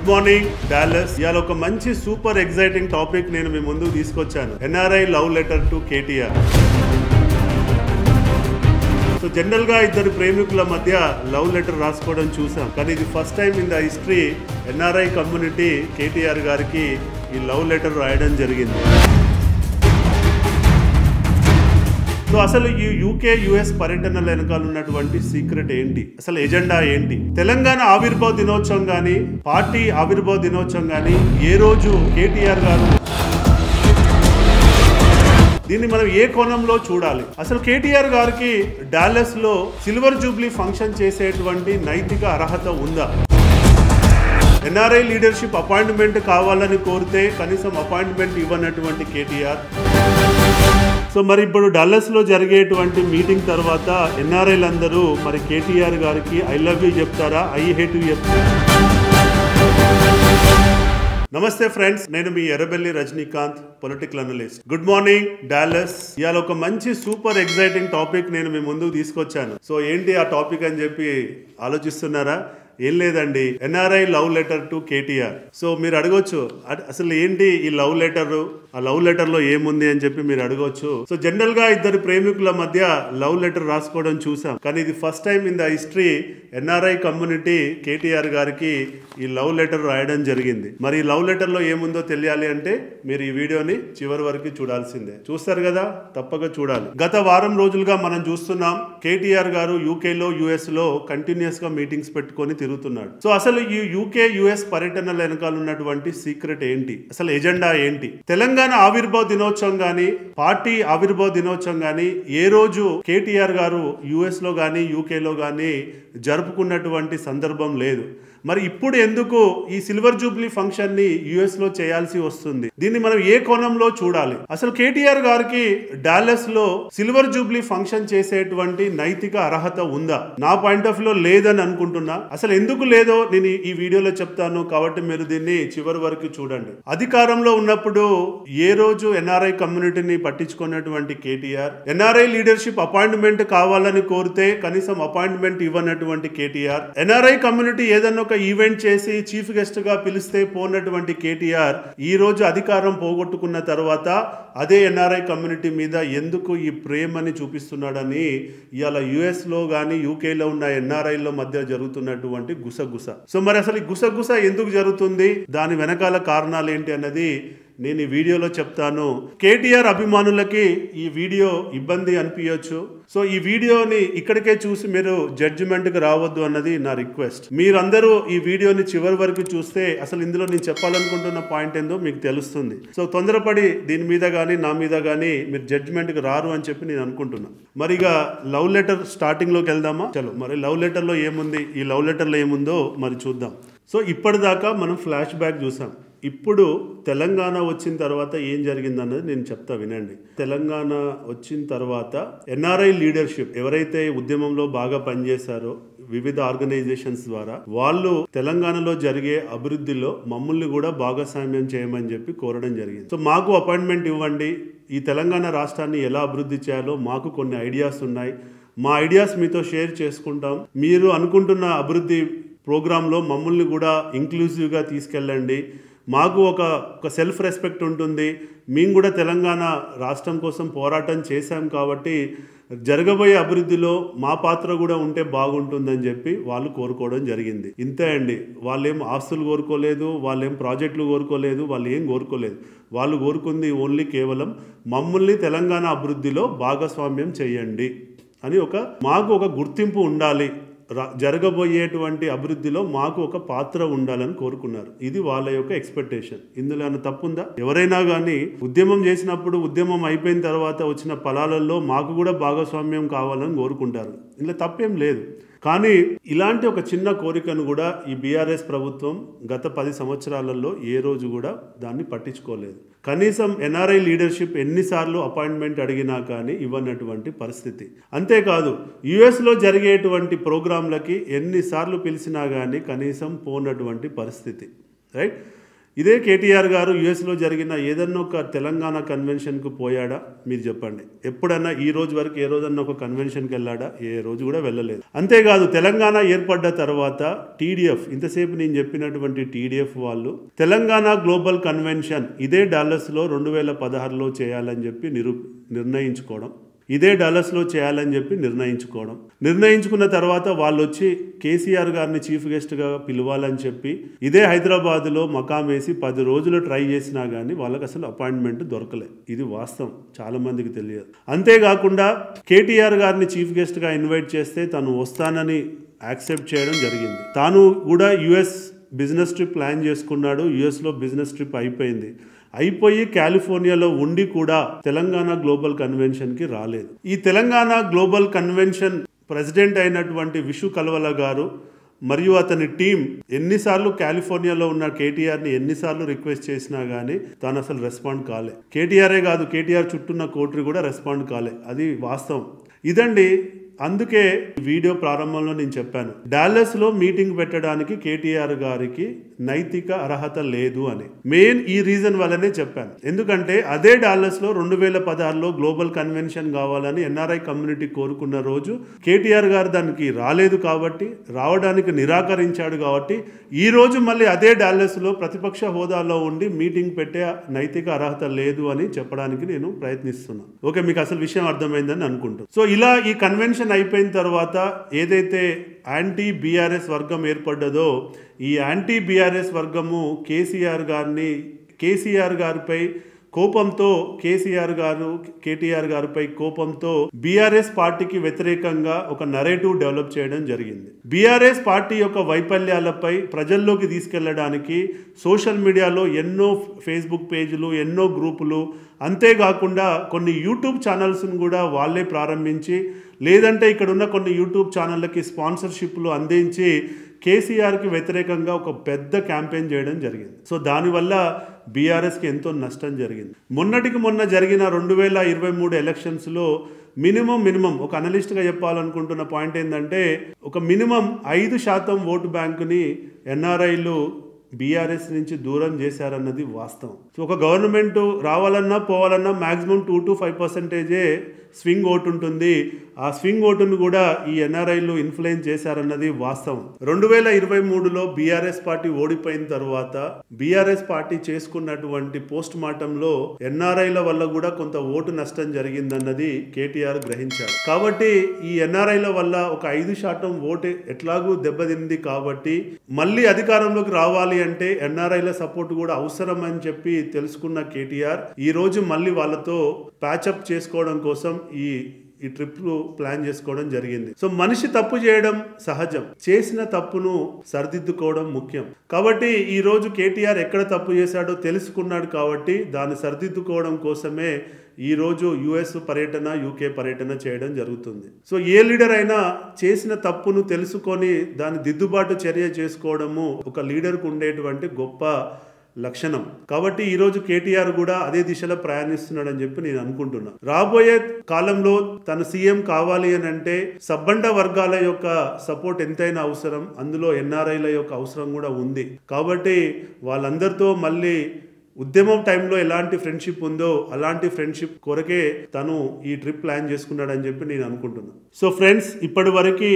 Good morning Dallas. ఇవాళ ఒక మంచి సూపర్ ఎగ్జైటింగ్ టాపిక్ నేను మీ ముందుకు తీసుకొచ్చాను. NRI love letter to KTR. So general గా ఇద్దరు ప్రేమికుల మధ్య లవ్ లెటర్ రాసుకోవడం చూసాం, కానీ ఇది first time in the history NRI community KTR గారికి ఈ లవ్ లెటర్ రాయడం జరిగింది. సో అసలు ఈ యూకే యుఎస్ పర్యటనల వెనకాల ఉన్నటువంటి సీక్రెట్ ఏంటి, అసలు ఎజెండా ఏంటి? తెలంగాణ ఆవిర్భావ దినోత్సవం గానీ, పార్టీ ఆవిర్భావ దినోత్సవం గానీ ఏ రోజు కేటీఆర్ గారు దీన్ని మనం ఏ కోణంలో చూడాలి? అసలు కేటీఆర్ గారికి డాలస్ లో సిల్వర్ జూబ్లీ ఫంక్షన్ చేసేటువంటి నైతిక అర్హత ఉందా? ఎన్ఆర్ఐ లీడర్షిప్ అపాయింట్మెంట్ కావాలని కోరితే కనీసం అపాయింట్మెంట్ ఇవ్వనటువంటి కేటీఆర్. సో మరి ఇప్పుడు డాలస్ లో జరిగేటువంటి మీటింగ్ తర్వాత ఎన్ఆర్ఐలు అందరూ మరి కేటీఆర్ గారికి ఐ లవ్ యూ చెప్తారా, ఐ హేట్ యూ చెప్తారా? నమస్తే ఫ్రెండ్స్, నేను మీ Errabelli Rajinikanth, political analyst. Good morning Dallas. ఇవాళ ఒక మంచి సూపర్ ఎగ్జైటింగ్ టాపిక్ నేను మీ ముందుకు తీసుకొచ్చాను. సో ఏంటి ఆ టాపిక్ అని చెప్పి ఆలోచిస్తున్నారా? ఏం లేదండి, NRI love letter to KTR. So మీరు అడగొచ్చు, అసలు ఏంటి ఈ లవ్ లెటర్, ఆ లవ్ లెటర్ లో ఏముంది అని చెప్పి మీరు అడగొచ్చు. సో జనరల్ గా ఇద్దరు ప్రేమికుల మధ్య లవ్ లెటర్ రాసుకోవడం చూసాం, కానీ ఇది first time in the history NRI community KTR గారికి ఈ లవ్ లెటర్ రాయడం జరిగింది. మరి ఈ లవ్ లెటర్ లో ఏముందో తెలియాలి అంటే మీరు ఈ వీడియోని చివరి వరకు చూడాల్సిందే. చూస్తారు కదా, తప్పక చూడాలి. గత వారం రోజులుగా మనం చూస్తున్నాం కేటీఆర్ గారు యూకేలో యుఎస్ లో కంటిన్యూస్ గా మీటింగ్స్ పెట్టుకొని తిరుగుతున్నాడు. సో అసలు ఈ యూకే యుఎస్ పర్యటనల వెనకాల ఉన్నటువంటి సీక్రెట్ ఏంటి, అసలు ఎజెండా ఏంటి? తెలంగాణ ఆవిర్భావ దినోత్సవం గానీ, పార్టీ ఆవిర్భావ దినోత్సవం గానీ ఏ రోజు కేటీఆర్ గారు యుఎస్ లో గానీ యూకేలో గానీ జరుపుకున్నటువంటి సందర్భం లేదు. మరి ఇప్పుడు ఎందుకు ఈ సిల్వర్ జూబ్లీ ఫంక్షన్ ని యుఎస్ లో చేయాల్సి వస్తుంది? దీన్ని మనం ఏ కోణంలో చూడాలి? అసలు కేటీఆర్ గారికి డాలస్ లో సిల్వర్ జూబ్లీ ఫంక్షన్ చేసేటువంటి నైతిక అర్హత ఉందా? నా పాయింట్ ఆఫ్ వ్యూ లేదని అనుకుంటున్నా. అసలు ఎందుకు లేదో నేను ఈ వీడియోలో చెప్తాను, కాబట్టి మీరు దీన్ని చివరి వరకు చూడండి. అధికారంలో ఉన్నప్పుడు ఏ రోజు ఎన్ఆర్ఐ కమ్యూనిటీని పట్టించుకున్నటువంటి కేటీఆర్, ఎన్ఆర్ఐ లీడర్షిప్ అపాయింట్మెంట్ కావాలని కోరితే కనీసం అపాయింట్మెంట్ ఇవ్వనటువంటి కేటీఆర్, ఎన్ఆర్ఐ కమ్యూనిటీ ఏదన్నా ఒక ఈవెంట్ చేసి చీఫ్ గెస్ట్ గా పిలిస్తే పోనటువంటి కేటీఆర్ ఈ రోజు అధికారం పోగొట్టుకున్న తర్వాత అదే ఎన్ఆర్ఐ కమ్యూనిటీ మీద ఎందుకు ఈ ప్రేమని చూపిస్తున్నాడని ఇవాళ యుఎస్ లో గానీ యూకేలో ఉన్న ఎన్ఆర్ఐల మధ్య జరుగుతున్నటువంటి గుసగుస. సో మరి అసలు ఈ గుసగుస ఎందుకు జరుగుతుంది, దాని వెనకాల కారణాలు ఏంటి అన్నది నేను ఈ వీడియోలో చెప్తాను. కేటీఆర్ అభిమానులకి ఈ వీడియో ఇబ్బంది అనిపించవచ్చు. సో ఈ వీడియోని ఇక్కడికే చూసి మీరు జడ్జిమెంట్కి రావద్దు అన్నది నా రిక్వెస్ట్. మీరందరూ ఈ వీడియోని చివరి వరకు చూస్తే అసలు ఇందులో నేను చెప్పాలనుకుంటున్న పాయింట్ ఏందో మీకు తెలుస్తుంది. సో తొందరపడి దీని మీద కానీ నా మీద కానీ మీరు జడ్జిమెంట్కి రారు అని చెప్పి నేను అనుకుంటున్నాను. మరిగా లవ్ లెటర్ స్టార్టింగ్లోకి వెళ్దామా? చలో, మరి లవ్ లెటర్లో ఏముంది, ఈ లవ్ లెటర్లో ఏముందో మరి చూద్దాం. సో ఇప్పటిదాకా మనం ఫ్లాష్ బ్యాక్ చూసాం. ఇప్పుడు తెలంగాణ వచ్చిన తర్వాత ఏం జరిగిందన్నది నేను చెప్తా, వినండి. తెలంగాణ వచ్చిన తర్వాత ఎన్ఆర్ఐ లీడర్షిప్ ఎవరైతే ఉద్యమంలో బాగా పనిచేశారో వివిధ ఆర్గనైజేషన్స్ ద్వారా వాళ్ళు తెలంగాణలో జరిగే అభివృద్ధిలో మమ్మల్ని కూడా భాగస్వామ్యం చేయమని చెప్పి కోరడం జరిగింది. సో మాకు అపాయింట్మెంట్ ఇవ్వండి, ఈ తెలంగాణ రాష్ట్రాన్ని ఎలా అభివృద్ధి చేయాలో మాకు కొన్ని ఐడియాస్ ఉన్నాయి, మా ఐడియాస్ మీతో షేర్ చేసుకుంటాం, మీరు అనుకుంటున్న అభివృద్ధి ప్రోగ్రాంలో మమ్మల్ని కూడా ఇంక్లూజివ్గా తీసుకెళ్ళండి, మాకు ఒక సెల్ఫ్ రెస్పెక్ట్ ఉంటుంది, మేము కూడా తెలంగాణ రాష్ట్రం కోసం పోరాటం చేశాం కాబట్టి జరగబోయే అభివృద్ధిలో మా పాత్ర కూడా ఉంటే బాగుంటుందని చెప్పి వాళ్ళు కోరుకోవడం జరిగింది. ఇంతే అండి. వాళ్ళేం ఆస్తులు కోరుకోలేదు, వాళ్ళేం ప్రాజెక్టులు కోరుకోలేదు, వాళ్ళు ఏం కోరుకోలేదు. వాళ్ళు కోరుకుంది ఓన్లీ కేవలం మమ్మల్ని తెలంగాణ అభివృద్ధిలో భాగస్వామ్యం చేయండి అని మాకు ఒక గుర్తింపు ఉండాలి, జరగబోయేటువంటి అభివృద్ధిలో మాకు ఒక పాత్ర ఉండాలని కోరుకున్నారు. ఇది వాళ్ళ యొక్క ఎక్స్పెక్టేషన్. ఇందులో ఏమైనా తప్పుందా? ఎవరైనా కానీ ఉద్యమం చేసినప్పుడు ఉద్యమం అయిపోయిన తర్వాత వచ్చిన ఫలాలలో మాకు కూడా భాగస్వామ్యం కావాలని కోరుకుంటారు. ఇందులో తప్పేం లేదు. కానీ ఇలాంటి ఒక చిన్న కోరికను కూడా ఈ బీఆర్ఎస్ ప్రభుత్వం గత 10 సంవత్సరాలలో ఏ రోజు కూడా దాన్ని పట్టించుకోలేదు. కనీసం ఎన్ఆర్ఐ లీడర్షిప్ ఎన్నిసార్లు అపాయింట్మెంట్ అడిగినా కానీ ఇవ్వనటువంటి పరిస్థితి. అంతేకాదు యుఎస్లో జరిగేటువంటి ప్రోగ్రాంలకి ఎన్నిసార్లు పిలిచినా కానీ కనీసం పోనటువంటి పరిస్థితి. రైట్. ఇదే కేటీఆర్ గారు యుఎస్లో జరిగిన ఏదన్నా ఒక తెలంగాణ కన్వెన్షన్కు పోయాడా మీరు చెప్పండి. ఎప్పుడన్నా ఈ రోజు వరకు ఏ రోజన్నా ఒక కన్వెన్షన్కి వెళ్ళాడా? ఏ రోజు కూడా వెళ్ళలేదు. అంతేకాదు తెలంగాణ ఏర్పడ్డ తర్వాత టీడీఎఫ్, ఇంతసేపు నేను చెప్పినటువంటి టీడీఎఫ్ వాళ్ళు తెలంగాణ గ్లోబల్ కన్వెన్షన్ ఇదే డాలస్లో 2016లో చేయాలని చెప్పి నిర్ణయించుకోవడం, ఇదే డాలస్లో చేయాలని చెప్పి నిర్ణయించుకున్న తర్వాత వాళ్ళు వచ్చి కేసీఆర్ గారిని చీఫ్ గెస్ట్గా పిలవాలని చెప్పి ఇదే హైదరాబాద్లో మకాం వేసి 10 రోజులు ట్రై చేసినా కానీ వాళ్ళకి అసలు అపాయింట్మెంట్ దొరకలేదు. ఇది వాస్తవం, చాలా మందికి తెలియదు. అంతేకాకుండా కేటీఆర్ గారిని చీఫ్ గెస్ట్గా ఇన్వైట్ చేస్తే తను వస్తానని యాక్సెప్ట్ చేయడం జరిగింది. తాను కూడా యుఎస్ బిజినెస్ ట్రిప్ ప్లాన్ చేసుకున్నాడు. యుఎస్లో బిజినెస్ ట్రిప్ అయిపోయి కాలిఫోర్నియాలో ఉండి కూడా తెలంగాణ గ్లోబల్ కన్వెన్షన్కి రాలేదు. ఈ తెలంగాణ గ్లోబల్ కన్వెన్షన్ ప్రెసిడెంట్ అయినటువంటి విషు కల్వల గారు మరియు అతని టీం ఎన్నిసార్లు కాలిఫోర్నియాలో ఉన్న కేటీఆర్ని ఎన్నిసార్లు రిక్వెస్ట్ చేసినా కానీ తాను అసలు రెస్పాండ్ కాలే. కేటీఆరే కాదు, కేటీఆర్ చుట్టూన్న కోటరీ కూడా రెస్పాండ్ కాలే. అది వాస్తవం. ఇదండి, అందుకే వీడియో ప్రారంభంలో నేను చెప్పాను, డాలస్లో మీటింగ్ పెట్టడానికి కేటీఆర్ గారికి నైతిక అర్హత లేదు అని. మెయిన్ ఈ రీజన్ వల్లనే చెప్పాను. ఎందుకంటే అదే డాలస్లో 2016లో గ్లోబల్ కన్వెన్షన్ కావాలని ఎన్ఆర్ఐ కమ్యూనిటీ కోరుకున్న రోజు కేటీఆర్ గారు దానికి రాలేదు కాబట్టి, రావడానికి నిరాకరించాడు కాబట్టి ఈ రోజు మళ్ళీ అదే డాలస్లో ప్రతిపక్ష హోదాలో ఉండి మీటింగ్ పెట్టే నైతిక అర్హత లేదు అని చెప్పడానికి నేను ప్రయత్నిస్తున్నాను. ఓకే, మీకు అసలు విషయం అర్థమైందని అనుకుంటాను. సో ఇలా ఈ కన్వెన్షన్ అయిపోయిన తర్వాత ఏదైతే యాంటీ బీఆర్ఎస్ వర్గం ఏర్పడ్డదో, ఈ యాంటీ బీఆర్ఎస్ వర్గము కేసీఆర్ గారిపై కోపంతో, కేటీఆర్ గారిపై కోపంతో బీఆర్ఎస్ పార్టీకి వ్యతిరేకంగా ఒక నరేటివ్ డెవలప్ చేయడం జరిగింది. బీఆర్ఎస్ పార్టీ యొక్క వైఫల్యాలపై ప్రజల్లోకి తీసుకెళ్లడానికి సోషల్ మీడియాలో ఎన్నో ఫేస్బుక్ పేజీలు, ఎన్నో గ్రూపులు, అంతేకాకుండా కొన్ని యూట్యూబ్ ఛానల్స్ను కూడా వాళ్ళే ప్రారంభించి, లేదంటే ఇక్కడ ఉన్న కొన్ని యూట్యూబ్ ఛానళ్ళకి స్పాన్సర్షిప్లు అందించి కేసీఆర్కి వ్యతిరేకంగా ఒక పెద్ద క్యాంపెయిన్ చేయడం జరిగింది. సో దానివల్ల బీఆర్ఎస్కి ఎంతో నష్టం జరిగింది. మొన్న జరిగిన 2023 ఎలక్షన్స్లో మినిమం ఒక అనలిస్ట్గా చెప్పాలనుకుంటున్న పాయింట్ ఏంటంటే, ఒక మినిమం 5% ఓటు బ్యాంకుని ఎన్ఆర్ఐలు బీఆర్ఎస్ నుంచి దూరం చేశారన్నది వాస్తవం. సో ఒక గవర్నమెంట్ రావాలన్నా పోవాలన్నా మ్యాక్సిమం 2 to 5% స్వింగ్ ఓటు ఉంటుంది. ఆ స్వింగ్ ఓటును కూడా ఈ ఎన్ఆర్ఐలు ఇన్ఫ్లుయెన్స్ చేశారన్నది వాస్తవం. 2023లో బీఆర్ఎస్ పార్టీ ఓడిపోయిన తర్వాత బీఆర్ఎస్ పార్టీ చేసుకున్నటువంటి పోస్ట్ మార్టంలో ఎన్ఆర్ఐల వల్ల కూడా కొంత ఓటు నష్టం జరిగిందన్నది కేటీఆర్ గ్రహించాడు. కాబట్టి ఈ ఎన్ఆర్ఐల వల్ల ఒక 5% ఓటు ఎట్లాగూ దెబ్బతింది కాబట్టి మళ్ళీ అధికారంలోకి రావాలి అంటే ఎన్ఆర్ఐల సపోర్ట్ కూడా అవసరం అని చెప్పి తెలుసుకున్న కేటీఆర్ ఈ రోజు మళ్ళీ వాళ్ళతో ప్యాచప్ చేసుకోవడం కోసం ఈ ట్రిప్ ప్లాన్ చేసుకోవడం జరిగింది. సో మనిషి తప్పు చేయడం సహజం, చేసిన తప్పును సరిదిద్దుకోవడం ముఖ్యం. కాబట్టి ఈ రోజు కేటీఆర్ ఎక్కడ తప్పు చేశాడో తెలుసుకున్నాడు కాబట్టి దాన్ని సరిదిద్దుకోవడం కోసమే ఈ రోజు యుఎస్ పర్యటన, యూకే పర్యటన చేయడం జరుగుతుంది. సో ఏ లీడర్ అయినా చేసిన తప్పును తెలుసుకొని దాన్ని దిద్దుబాటు చర్య చేసుకోవడము ఒక లీడర్కు ఉండేటువంటి గొప్ప లక్షణం. కాబట్టి ఈరోజు కేటీఆర్ కూడా అదే దిశలో ప్రయాణిస్తున్నాడని చెప్పి నేను అనుకుంటున్నా. రాబోయే కాలంలో తను సీఎం కావాలి అని అంటే సబ్బండ వర్గాల యొక్క సపోర్ట్ ఎంతైనా అవసరం, అందులో ఎన్ఆర్ఐల యొక్క అవసరం కూడా ఉంది. కాబట్టి వాళ్ళందరితో మళ్ళీ ఉద్యమం టైంలో ఎలాంటి ఫ్రెండ్షిప్ ఉందో అలాంటి ఫ్రెండ్షిప్ కొరకే తను ఈ ట్రిప్ ప్లాన్ చేసుకున్నాడని చెప్పి నేను అనుకుంటున్నాను. సో ఫ్రెండ్స్, ఇప్పటి వరకు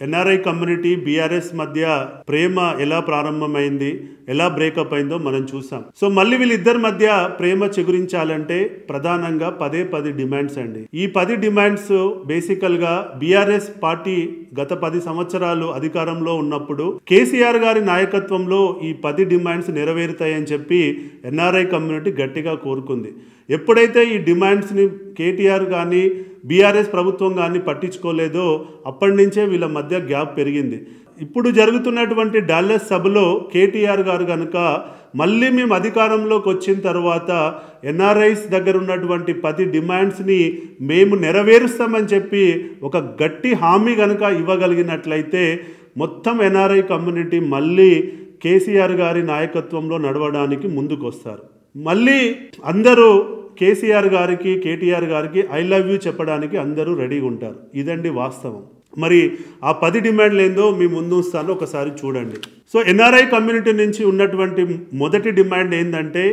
ఎన్ఆర్ఐ కమ్యూనిటీ బీఆర్ఎస్ మధ్య ప్రేమ ఎలా ప్రారంభమైంది, ఎలా బ్రేకప్ అయిందో మనం చూసాం. సో మళ్ళీ వీళ్ళిద్దరి మధ్య ప్రేమ చిగురించాలంటే ప్రధానంగా 10 డిమాండ్స్ అండి. ఈ 10 డిమాండ్స్ బేసికల్ గా బీఆర్ఎస్ పార్టీ గత 10 సంవత్సరాలు అధికారంలో ఉన్నప్పుడు కేసీఆర్ గారి నాయకత్వంలో ఈ 10 డిమాండ్స్ నెరవేరుతాయని చెప్పి ఎన్ఆర్ఐ కమ్యూనిటీ గట్టిగా కోరుకుంది. ఎప్పుడైతే ఈ డిమాండ్స్ని కేటీఆర్ కానీ బీఆర్ఎస్ ప్రభుత్వం కానీ పట్టించుకోలేదో అప్పటి నుంచే వీళ్ళ మధ్య గ్యాప్ పెరిగింది. ఇప్పుడు జరుగుతున్నటువంటి డాలస్ సభలో కేటీఆర్ గారు కనుక మళ్ళీ మేము అధికారంలోకి వచ్చిన తర్వాత ఎన్ఆర్ఐస్ దగ్గర ఉన్నటువంటి 10 డిమాండ్స్ని మేము నెరవేరుస్తామని చెప్పి ఒక గట్టి హామీ కనుక ఇవ్వగలిగినట్లయితే మొత్తం ఎన్ఆర్ఐ కమ్యూనిటీ మళ్ళీ కేసీఆర్ గారి నాయకత్వంలో నడవడానికి ముందుకు వస్తారు. మళ్ళీ అందరూ కేసీఆర్ గారికి, కేటీఆర్ గారికి ఐ లవ్ యూ చెప్పడానికి అందరూ రెడీగా ఉంటారు. ఇదండి వాస్తవం. మరి ఆ 10 డిమాండ్లు ఏందో మీ ముందు ఉంచుతాను, ఒకసారి చూడండి. సో ఎన్ఆర్ఐ కమ్యూనిటీ నుంచి ఉన్నటువంటి మొదటి డిమాండ్ ఏంటంటే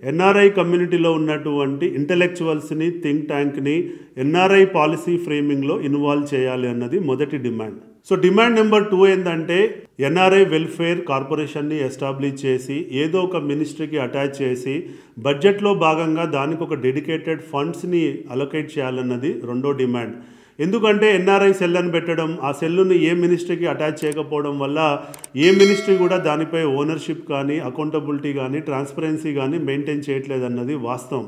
ఎన్ఆర్ఐ కమ్యూనిటీలో ఉన్నటువంటి ఇంటలెక్చువల్స్ని, థింక్ ట్యాంక్ని ఎన్ఆర్ఐ పాలసీ ఫ్రేమింగ్లో ఇన్వాల్వ్ చేయాలి అన్నది మొదటి డిమాండ్. సో డిమాండ్ నెంబర్ 2 ఏంటంటే ఎన్ఆర్ఐ వెల్ఫేర్ కార్పొరేషన్ని ఎస్టాబ్లిష్ చేసి ఏదో ఒక మినిస్ట్రీకి అటాచ్ చేసి బడ్జెట్లో భాగంగా దానికి ఒక డెడికేటెడ్ ఫండ్స్ని అలొకేట్ చేయాలన్నది రెండో డిమాండ్. ఎందుకంటే ఎన్ఆర్ఐ సెల్ అని పెట్టడం, ఆ సెల్లుని ఏ మినిస్ట్రీకి అటాచ్ చేయకపోవడం వల్ల ఏ మినిస్ట్రీ కూడా దానిపై ఓనర్షిప్ కానీ, అకౌంటబిలిటీ కానీ, ట్రాన్స్పరెన్సీ కానీ మెయింటైన్ చేయట్లేదు అన్నది వాస్తవం.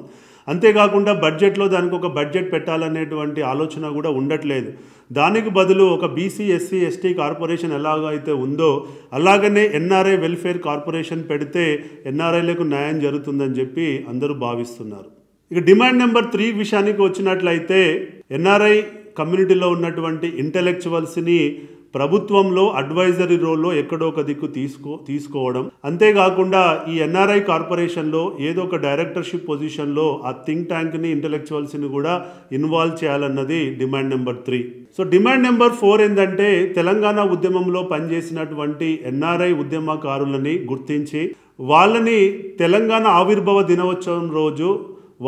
అంతేకాకుండా బడ్జెట్లో దానికి ఒక బడ్జెట్ పెట్టాలనేటువంటి ఆలోచన కూడా ఉండట్లేదు. దానికి బదులు ఒక బీసీ, ఎస్సీ, ఎస్టీ కార్పొరేషన్ ఎలాగైతే ఉందో అలాగనే ఎన్ఆర్ఐ వెల్ఫేర్ కార్పొరేషన్ పెడితే ఎన్ఆర్ఐలకు న్యాయం జరుగుతుందని చెప్పి అందరూ భావిస్తున్నారు. ఇక డిమాండ్ నెంబర్ 3 విషయానికి వచ్చినట్లయితే ఎన్ఆర్ఐ కమ్యూనిటీలో ఉన్నటువంటి ఇంటలెక్చువల్స్ని ప్రభుత్వంలో అడ్వైజరీ రోల్లో ఎక్కడో ఒక దిక్కు తీసుకోవడం, అంతేకాకుండా ఈ ఎన్ఆర్ఐ కార్పొరేషన్లో ఏదో ఒక డైరెక్టర్షిప్ పొజిషన్లో ఆ థింక్ ట్యాంక్ని, ఇంటలెక్చువల్స్ని కూడా ఇన్వాల్వ్ చేయాలన్నది demand number 3. So demand number 4 ఏంటంటే తెలంగాణ ఉద్యమంలో పనిచేసినటువంటి ఎన్ఆర్ఐ ఉద్యమకారులని గుర్తించి వాళ్ళని తెలంగాణ ఆవిర్భావ దినోత్సవం రోజు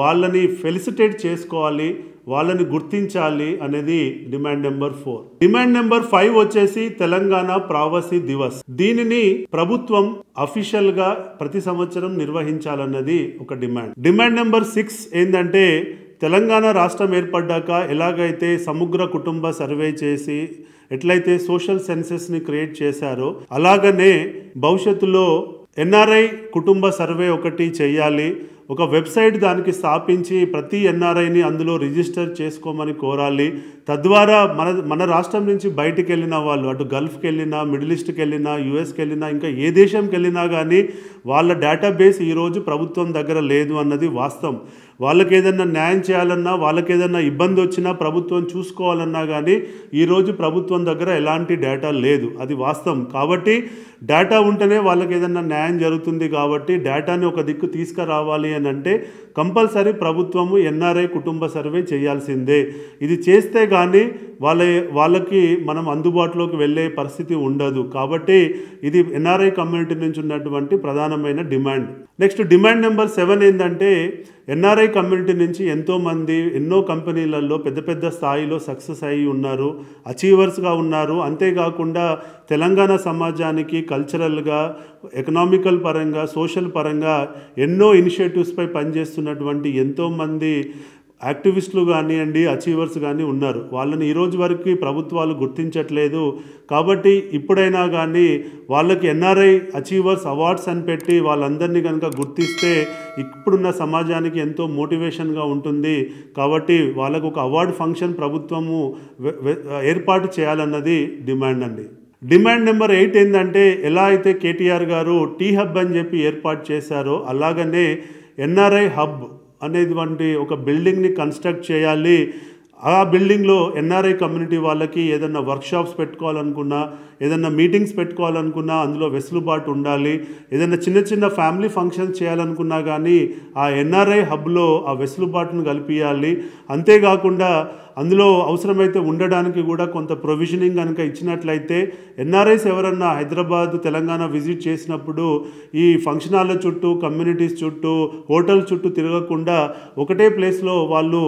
వాళ్ళని ఫెలిసిటేట్ చేసుకోవాలి, వాళ్ళని గుర్తించాలి అనేది డిమాండ్ నెంబర్ 4. డిమాండ్ నెంబర్ 5 వచ్చేసి తెలంగాణ ప్రావసీ దివస్. దీనిని ప్రభుత్వం అఫీషియల్ గా ప్రతి సంవత్సరం నిర్వహించాలన్నది ఒక డిమాండ్. డిమాండ్ నెంబర్ 6 ఏంటంటే తెలంగాణ రాష్ట్రం ఏర్పడ్డాక ఎలాగైతే సమగ్ర కుటుంబ సర్వే చేసి ఎట్లయితే సోషల్ సెన్సెస్ని క్రియేట్ చేశారో అలాగనే భవిష్యత్తులో ఎన్ఆర్ఐ కుటుంబ సర్వే ఒకటి చేయాలి. ఒక వెబ్సైట్ దానికి స్థాపించి ప్రతి ఎన్ఆర్ఐని అందులో రిజిస్టర్ చేసుకోమని కోరాలి. తద్వారా మన రాష్ట్రం నుంచి బయటికి వెళ్ళిన వాళ్ళు, అటు గల్ఫ్కి వెళ్ళినా, మిడిల్ ఈస్ట్కి వెళ్ళినా, యూఎస్కి వెళ్ళినా, ఇంకా ఏ దేశంకి వెళ్ళినా కానీ వాళ్ళ డేటాబేస్ ఈరోజు ప్రభుత్వం దగ్గర లేదు అన్నది వాస్తవం. వాళ్ళకి ఏదన్నా న్యాయం చేయాలన్నా, వాళ్ళకి ఏదన్నా ఇబ్బంది వచ్చినా, ప్రభుత్వం చూసుకోవాలన్నా కానీ ఈరోజు ప్రభుత్వం దగ్గర ఎలాంటి డేటా లేదు, అది వాస్తవం. కాబట్టి డేటా ఉంటేనే వాళ్ళకి ఏదన్నా న్యాయం జరుగుతుంది. కాబట్టి డేటాని ఒక దిక్కు తీసుకురావాలి అని అంటే కంపల్సరీ ప్రభుత్వము ఎన్ఆర్ఐ కుటుంబ సర్వే చేయాల్సిందే. ఇది చేస్తే కానీ వాళ్ళకి మనం అందుబాటులోకి వెళ్ళే పరిస్థితి ఉండదు. కాబట్టి ఇది ఎన్ఆర్ఐ కమ్యూనిటీ నుంచి ఉన్నటువంటి ప్రధానమైన డిమాండ్. నెక్స్ట్ డిమాండ్ నెంబర్ 7 ఏంటంటే ఎన్ఆర్ఐ కమ్యూనిటీ నుంచి ఎంతోమంది ఎన్నో కంపెనీలలో పెద్ద పెద్ద స్థాయిలో సక్సెస్ అయ్యి ఉన్నారు, అచీవర్స్గా ఉన్నారు. అంతేకాకుండా తెలంగాణ సమాజానికి కల్చరల్గా, ఎకనామికల్ పరంగా, సోషల్ పరంగా ఎన్నో ఇనిషియేటివ్స్పై పనిచేస్తున్నటువంటి ఎంతోమంది యాక్టివిస్టులు కానివ్వండి, అచీవర్స్ కానీ ఉన్నారు. వాళ్ళని ఈరోజు వరకు ప్రభుత్వాలు గుర్తించట్లేదు. కాబట్టి ఇప్పుడైనా కానీ వాళ్ళకి ఎన్ఆర్ఐ అచీవర్స్ అవార్డ్స్ అని పెట్టి వాళ్ళందరినీ కనుక గుర్తిస్తే ఇప్పుడున్న సమాజానికి ఎంతో మోటివేషన్గా ఉంటుంది. కాబట్టి వాళ్ళకు ఒక అవార్డు ఫంక్షన్ ప్రభుత్వము ఏర్పాటు చేయాలన్నది డిమాండ్ అండి. డిమాండ్ నెంబర్ 8 ఏంటంటే ఎలా అయితే కేటీఆర్ గారు టీ హబ్ అని చెప్పి ఏర్పాటు చేశారో అలాగనే ఎన్ఆర్ఐ హబ్ అనేటువంటి ఒక బిల్డింగ్ని కన్స్ట్రక్ట్ చేయాలి. ఆ బిల్డింగ్లో ఎన్ఆర్ఐ కమ్యూనిటీ వాళ్ళకి ఏదైనా వర్క్షాప్స్ పెట్టుకోవాలనుకున్నా, ఏదైనా మీటింగ్స్ పెట్టుకోవాలనుకున్నా అందులో వెసులుబాటు ఉండాలి. ఏదైనా చిన్న చిన్న ఫ్యామిలీ ఫంక్షన్స్ చేయాలనుకున్నా కానీ ఆ ఎన్ఆర్ఐ హబ్లో ఆ వెసులుబాటును కల్పించాలి. అంతేకాకుండా అందులో అవసరమైతే ఉండడానికి కూడా కొంత ప్రొవిజనింగ్ కనుక ఇచ్చినట్లయితే ఎన్ఆర్ఐస్ ఎవరన్నా హైదరాబాద్, తెలంగాణ విజిట్ చేసినప్పుడు ఈ ఫంక్షన్ హాల్ల చుట్టూ, కమ్యూనిటీస్ చుట్టూ, హోటల్ చుట్టూ తిరగకుండా ఒకటే ప్లేస్లో వాళ్ళు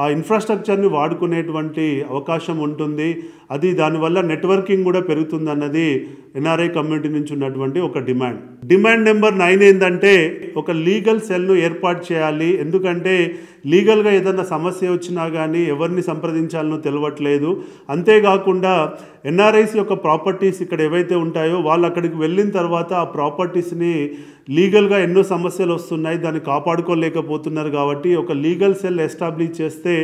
ఆ ఇన్ఫ్రాస్ట్రక్చర్ని వాడుకునేటువంటి అవకాశం ఉంటుంది. అది దానివల్ల నెట్వర్కింగ్ కూడా పెరుగుతుంది అన్నది ఎన్ఆర్ఐ కమ్యూనిటీ నుంచి ఉన్నటువంటి ఒక డిమాండ్. డిమాండ్ నెంబర్ 9 ఏంటంటే ఒక లీగల్ సెల్ను ఏర్పాటు చేయాలి. ఎందుకంటే లీగల్గా ఏదైనా సమస్య వచ్చినా కానీ ఎవరిని సంప్రదించాలనో తెలియట్లేదు. అంతేకాకుండా ఎన్ఆర్ఐస్ యొక్క ప్రాపర్టీస్ ఇక్కడ ఏవైతే ఉంటాయో వాళ్ళు అక్కడికి వెళ్ళిన తర్వాత ఆ ప్రాపర్టీస్ని లీగల్గా ఎన్నో సమస్యలు వస్తున్నాయి, దాన్ని కాపాడుకోలేకపోతున్నారు. కాబట్టి ఒక లీగల్ సెల్ ఎస్టాబ్లిష్ చేస్తే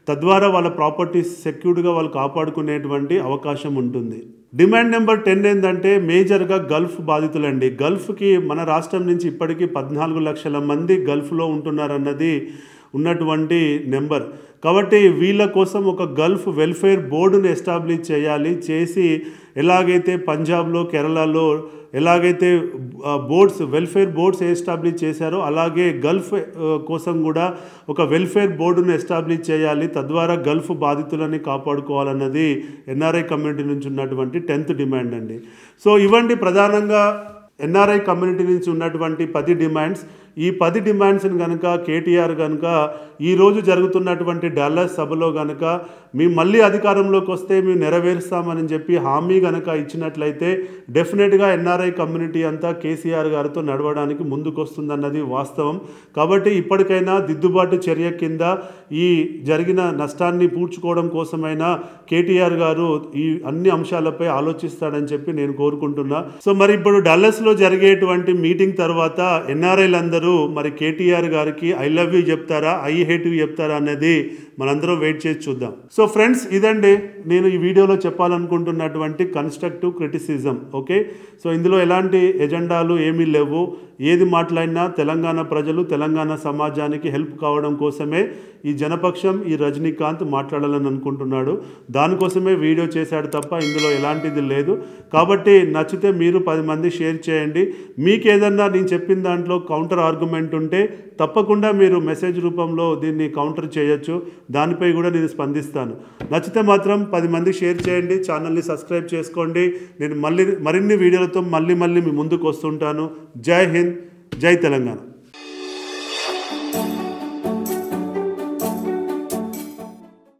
తద్వారా వాళ్ళ ప్రాపర్టీస్ సెక్యూర్డ్గా వాళ్ళు కాపాడుకునేటువంటి అవకాశం ఉంటుంది. డిమాండ్ నెంబర్ 10 ఏంటంటే మేజర్గా గల్ఫ్ బాధితులండి. గల్ఫ్కి మన రాష్ట్రం నుంచి ఇప్పటికీ 14 లక్షల మంది గల్ఫ్లో ఉంటున్నారన్నది ఉన్నటువంటి నెంబర్. కాబట్టి వీళ్ళ కోసం ఒక గల్ఫ్ వెల్ఫేర్ బోర్డును ఎస్టాబ్లిష్ చేయాలి. చేసి ఎలాగైతే పంజాబ్లో, కేరళలో ఎలాగైతే బోర్డ్స్ వెల్ఫేర్ బోర్డ్స్ ఎస్టాబ్లిష్ చేశారో అలాగే గల్ఫ్ కోసం కూడా ఒక వెల్ఫేర్ బోర్డును ఎస్టాబ్లిష్ చేయాలి, తద్వారా గల్ఫ్ బాధితులని కాపాడుకోవాలన్నది ఎన్ఆర్ఐ కమ్యూనిటీ నుంచి ఉన్నటువంటి 10th డిమాండ్ అండి. సో ఇవ్వండి ప్రధానంగా ఎన్ఆర్ఐ కమ్యూనిటీ నుంచి ఉన్నటువంటి 10 డిమాండ్స్. ఈ 10 డిమాండ్స్ని కనుక కేటీఆర్ కనుక ఈరోజు జరుగుతున్నటువంటి డాలస్ సభలో కనుక మేము మళ్ళీ అధికారంలోకి వస్తే మేము నెరవేరుస్తామని చెప్పి హామీ కనుక ఇచ్చినట్లయితే డెఫినెట్గా ఎన్ఆర్ఐ కమ్యూనిటీ అంతా కేసీఆర్ గారితో నడవడానికి ముందుకొస్తుందన్నది వాస్తవం. కాబట్టి ఇప్పటికైనా దిద్దుబాటు చర్య కింద ఈ జరిగిన నష్టాన్ని పూడ్చుకోవడం కోసమైనా కేటీఆర్ గారు ఈ అన్ని అంశాలపై ఆలోచిస్తాడని చెప్పి నేను కోరుకుంటున్నా. సో మరి ఇప్పుడు డాలస్లో జరిగేటువంటి మీటింగ్ తర్వాత ఎన్ఆర్ఐలందరూ మరి కేటీఆర్ గారికి ఐ లవ్ యూ చెప్తారా, ఐ హేట్ యూ చెప్తారా అనేది మనందరం వెయిట్ చేసి చూద్దాం. సో ఫ్రెండ్స్, ఇదండి నేను ఈ వీడియోలో చెప్పాలనుకుంటున్నటువంటి కన్స్ట్రక్టివ్ క్రిటిసిజం. ఓకే, సో ఇందులో ఎలాంటి ఎజెండాలు ఏమీ లేవు. ఏది మాట్లాడినా తెలంగాణ ప్రజలు తెలంగాణ సమాజానికి హెల్ప్ కావడం కోసమే ఈ జనపక్షం ఈ రజనీకాంత్ మాట్లాడాలని అనుకుంటున్నాడు. దానికోసమే వీడియో చేశాడు తప్ప ఇందులో ఎలాంటిది లేదు. కాబట్టి నచ్చితే మీరు 10 మంది షేర్ చేయండి. మీకు ఏదన్నా నేను చెప్పిన దాంట్లో కౌంటర్ ఆర్గ్యుమెంట్ ఉంటే తప్పకుండా మీరు మెసేజ్ రూపంలో దీన్ని కౌంటర్ చేయొచ్చు. దానిపై కూడా నేను స్పందిస్తాను. నచ్చితే మాత్రం 10 మంది షేర్ చేయండి, ఛానల్ని సబ్స్క్రైబ్ చేసుకోండి. నేను మరిన్ని వీడియోలతో మళ్ళీ మీ ముందుకు వస్తుంటాను. జై హింద్, జై తెలంగాణ.